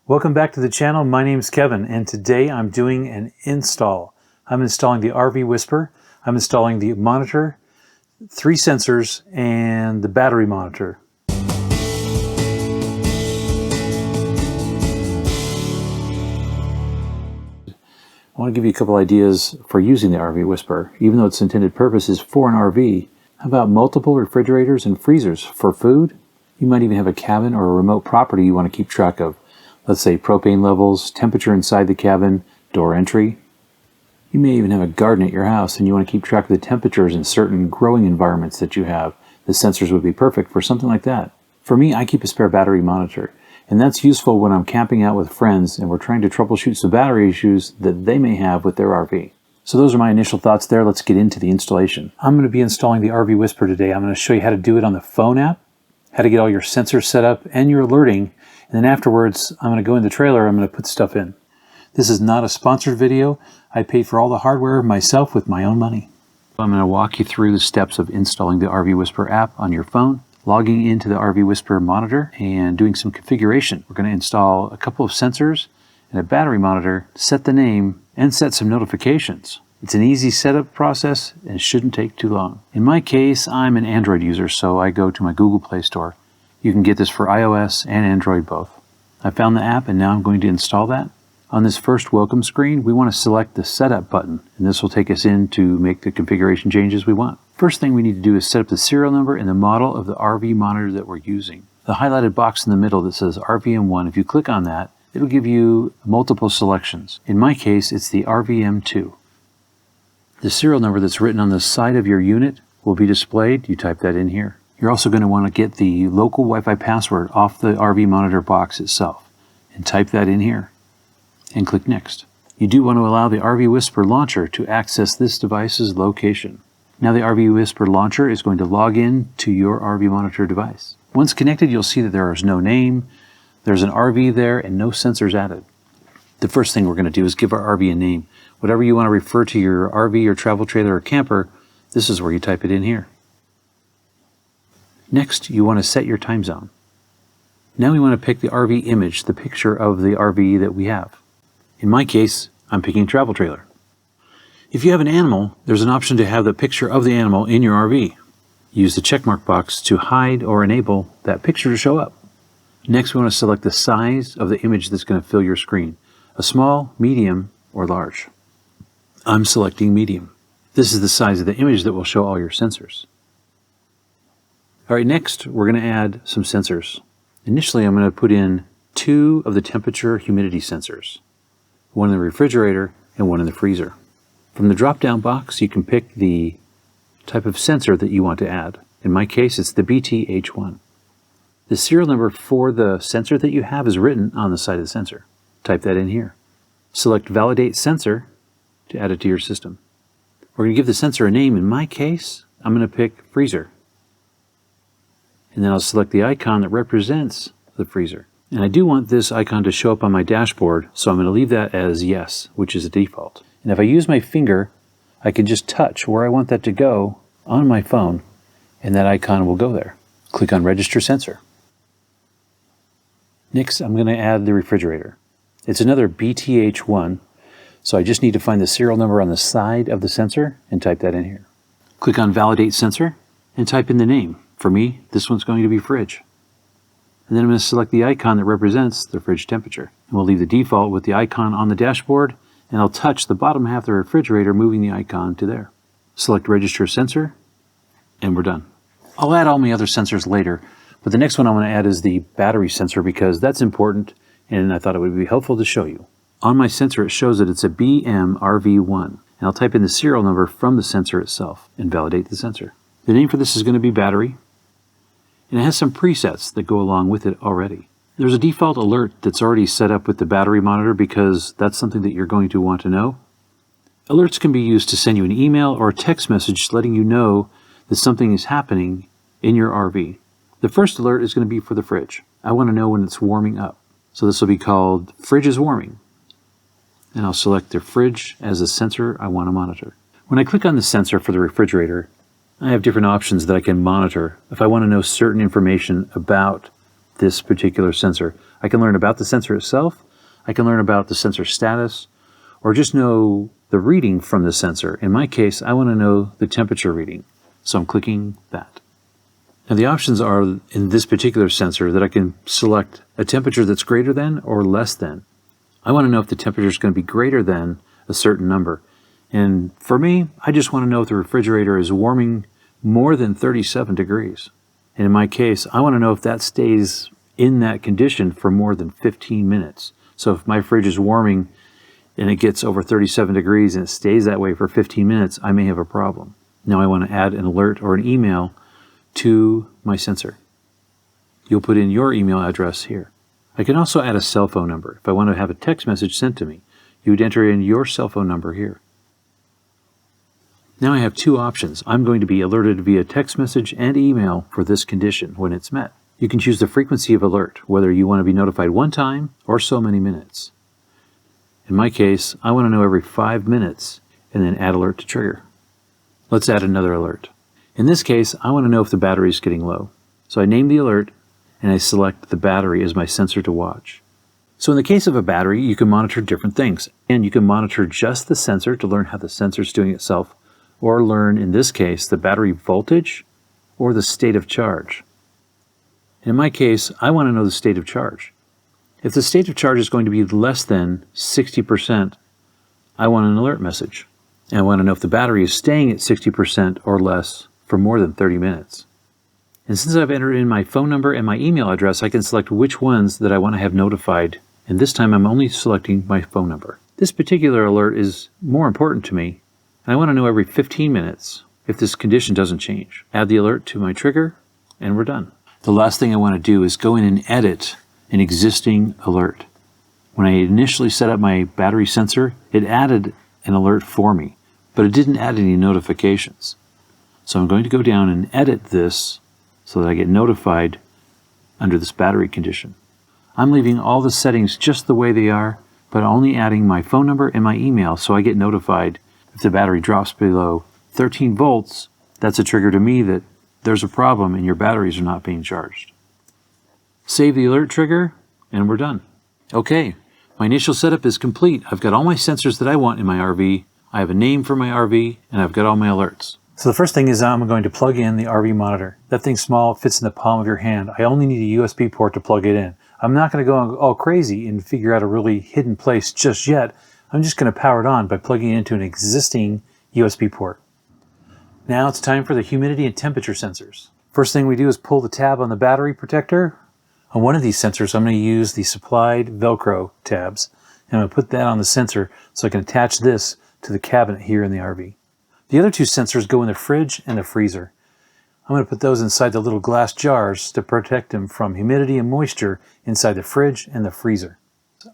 Welcome back to the channel. My name is Kevin, and today I'm doing an install. I'm installing the RVWhisper. I'm installing the monitor, 3 sensors, and the battery monitor. I want to give you a couple ideas for using the RVWhisper. Even though its intended purpose is for an RV, how about multiple refrigerators and freezers for food? You might even have a cabin or a remote property you want to keep track of. Let's say propane levels, temperature inside the cabin, door entry. You may even have a garden at your house and you want to keep track of the temperatures in certain growing environments that you have. The sensors would be perfect for something like that. For me, I keep a spare battery monitor, and that's useful when I'm camping out with friends and we're trying to troubleshoot some battery issues that they may have with their RV. So those are my initial thoughts there. Let's get into the installation. I'm going to be installing the RVWhisper today. I'm going to show you how to do it on the phone app, how to get all your sensors set up and your alerting. And then afterwards, I'm going to go in the trailer, I'm going to put stuff in. This is not a sponsored video. I paid for all the hardware myself with my own money. I'm going to walk you through the steps of installing the RVWhisper app on your phone, logging into the RVWhisper monitor, and doing some configuration. We're going to install a couple of sensors and a battery monitor, set the name, and set some notifications. It's an easy setup process and shouldn't take too long. In my case, I'm an Android user, so I go to my Google Play Store. You can get this for iOS and Android both. I found the app and now I'm going to install that. On this first welcome screen, we want to select the setup button, and this will take us in to make the configuration changes we want. First thing we need to do is set up the serial number and the model of the RV monitor that we're using. The highlighted box in the middle that says RVM1, if you click on that, it'll give you multiple selections. In my case, it's the RVM2. The serial number that's written on the side of your unit will be displayed. You type that in here. You're also going to want to get the local Wi-Fi password off the RV monitor box itself and type that in here and click Next. You do want to allow the RVWhisper launcher to access this device's location. Now the RVWhisper launcher is going to log in to your RV monitor device. Once connected, you'll see that there is no name, there's an RV there, and no sensors added. The first thing we're going to do is give our RV a name. Whatever you want to refer to your RV or travel trailer or camper, this is where you type it in here. Next, you want to set your time zone. Now we want to pick the RV image, the picture of the RV that we have. In my case, I'm picking travel trailer. If you have an animal, there's an option to have the picture of the animal in your RV. Use the checkmark box to hide or enable that picture to show up. Next, we want to select the size of the image that's going to fill your screen. A small, medium, or large. I'm selecting medium. This is the size of the image that will show all your sensors. All right, next we're going to add some sensors. Initially, I'm going to put in 2 of the temperature humidity sensors, one in the refrigerator and one in the freezer. From the drop-down box, you can pick the type of sensor that you want to add. In my case, it's the BTH1. The serial number for the sensor that you have is written on the side of the sensor. Type that in here. Select Validate Sensor to add it to your system. We're going to give the sensor a name. In my case, I'm going to pick freezer. And then I'll select the icon that represents the freezer. And I do want this icon to show up on my dashboard, so I'm going to leave that as yes, which is a default. And if I use my finger, I can just touch where I want that to go on my phone, and that icon will go there. Click on Register Sensor. Next, I'm going to add the refrigerator. It's another BTH1, so I just need to find the serial number on the side of the sensor and type that in here. Click on Validate Sensor and type in the name. For me, this one's going to be fridge. And then I'm going to select the icon that represents the fridge temperature. And we'll leave the default with the icon on the dashboard, and I'll touch the bottom half of the refrigerator, moving the icon to there. Select Register Sensor, and we're done. I'll add all my other sensors later, but the next one I want to add is the battery sensor because that's important, and I thought it would be helpful to show you. On my sensor, it shows that it's a BMRV1, and I'll type in the serial number from the sensor itself and validate the sensor. The name for this is going to be battery, and it has some presets that go along with it already. There's a default alert that's already set up with the battery monitor because that's something that you're going to want to know. Alerts can be used to send you an email or a text message letting you know that something is happening in your RV. The first alert is going to be for the fridge. I want to know when it's warming up. So this will be called Fridge is Warming. And I'll select the fridge as a sensor I want to monitor. When I click on the sensor for the refrigerator, I have different options that I can monitor if I want to know certain information about this particular sensor. I can learn about the sensor itself, I can learn about the sensor status, or just know the reading from the sensor. In my case, I want to know the temperature reading, so I'm clicking that. Now the options are in this particular sensor that I can select a temperature that's greater than or less than. I want to know if the temperature is going to be greater than a certain number. And for me, I just want to know if the refrigerator is warming more than 37 degrees. And in my case, I want to know if that stays in that condition for more than 15 minutes. So if my fridge is warming and it gets over 37 degrees and it stays that way for 15 minutes, I may have a problem. Now I want to add an alert or an email to my sensor. You'll put in your email address here. I can also add a cell phone number. If I want to have a text message sent to me, you would enter in your cell phone number here. Now I have two options. I'm going to be alerted via text message and email for this condition when it's met. You can choose the frequency of alert, whether you want to be notified one time or so many minutes. In my case, I want to know every 5 minutes and then add alert to trigger. Let's add another alert. In this case, I want to know if the battery is getting low. So I name the alert and I select the battery as my sensor to watch. So in the case of a battery, you can monitor different things. And you can monitor just the sensor to learn how the sensor is doing itself, or learn, in this case, the battery voltage or the state of charge. In my case, I want to know the state of charge. If the state of charge is going to be less than 60%, I want an alert message. And I want to know if the battery is staying at 60% or less for more than 30 minutes. And since I've entered in my phone number and my email address, I can select which ones that I want to have notified. And this time I'm only selecting my phone number. This particular alert is more important to me, and I want to know every 15 minutes if this condition doesn't change. Add the alert to my trigger, and we're done. The last thing I want to do is go in and edit an existing alert. When I initially set up my battery sensor, it added an alert for me, but it didn't add any notifications. So I'm going to go down and edit this so that I get notified under this battery condition. I'm leaving all the settings just the way they are, but only adding my phone number and my email so I get notified if the battery drops below 13 volts. That's a trigger to me that there's a problem and your batteries are not being charged. Save the alert trigger, and we're done. Okay, my initial setup is complete. I've got all my sensors that I want in my RV. I have a name for my RV, and I've got all my alerts. So the first thing is I'm going to plug in the RV monitor. That thing's small, it fits in the palm of your hand. I only need a USB port to plug it in. I'm not going to go all crazy and figure out a really hidden place just yet. I'm just going to power it on by plugging it into an existing USB port. Now it's time for the humidity and temperature sensors. First thing we do is pull the tab on the battery protector. On one of these sensors, I'm going to use the supplied Velcro tabs. And I'm going to put that on the sensor so I can attach this to the cabinet here in the RV. The other two sensors go in the fridge and the freezer. I'm going to put those inside the little glass jars to protect them from humidity and moisture inside the fridge and the freezer.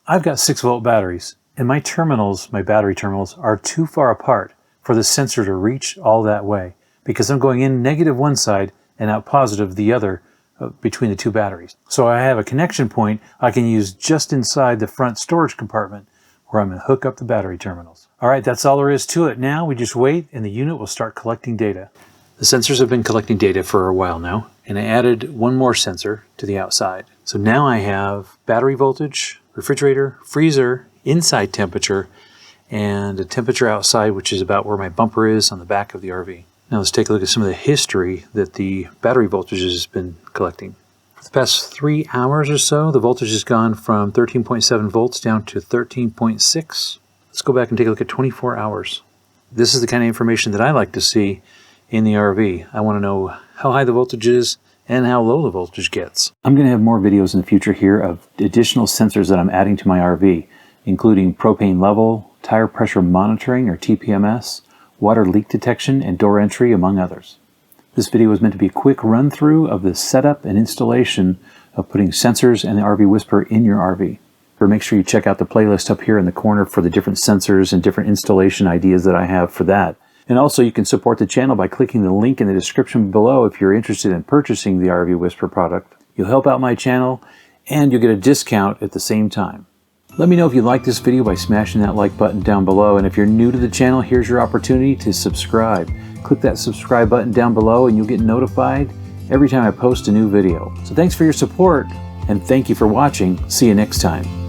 I've got 6-volt batteries, and my terminals, my battery terminals, are too far apart for the sensor to reach all that way because I'm going in negative one side and out positive the other between the two batteries. So I have a connection point I can use just inside the front storage compartment where I'm going to hook up the battery terminals. All right, that's all there is to it. Now we just wait and the unit will start collecting data. The sensors have been collecting data for a while now, and I added one more sensor to the outside. So now I have battery voltage, refrigerator, freezer, inside temperature, and a temperature outside, which is about where my bumper is on the back of the RV. Now let's take a look at some of the history that the battery voltage has been collecting. For the past 3 hours or so, the voltage has gone from 13.7 volts down to 13.6. Let's go back and take a look at 24 hours. This is the kind of information that I like to see in the RV. I want to know how high the voltage is and how low the voltage gets. I'm going to have more videos in the future here of additional sensors that I'm adding to my RV, including propane level, tire pressure monitoring or TPMS, water leak detection, and door entry, among others. This video is meant to be a quick run-through of the setup and installation of putting sensors and the RVWhisper in your RV. Or make sure you check out the playlist up here in the corner for the different sensors and different installation ideas that I have for that. And also you can support the channel by clicking the link in the description below if you're interested in purchasing the RVWhisper product. You'll help out my channel and you'll get a discount at the same time. Let me know if you like this video by smashing that like button down below, and if you're new to the channel, here's your opportunity to subscribe. Click that subscribe button down below and you'll get notified every time I post a new video. So thanks for your support, And thank you for watching. See you next time.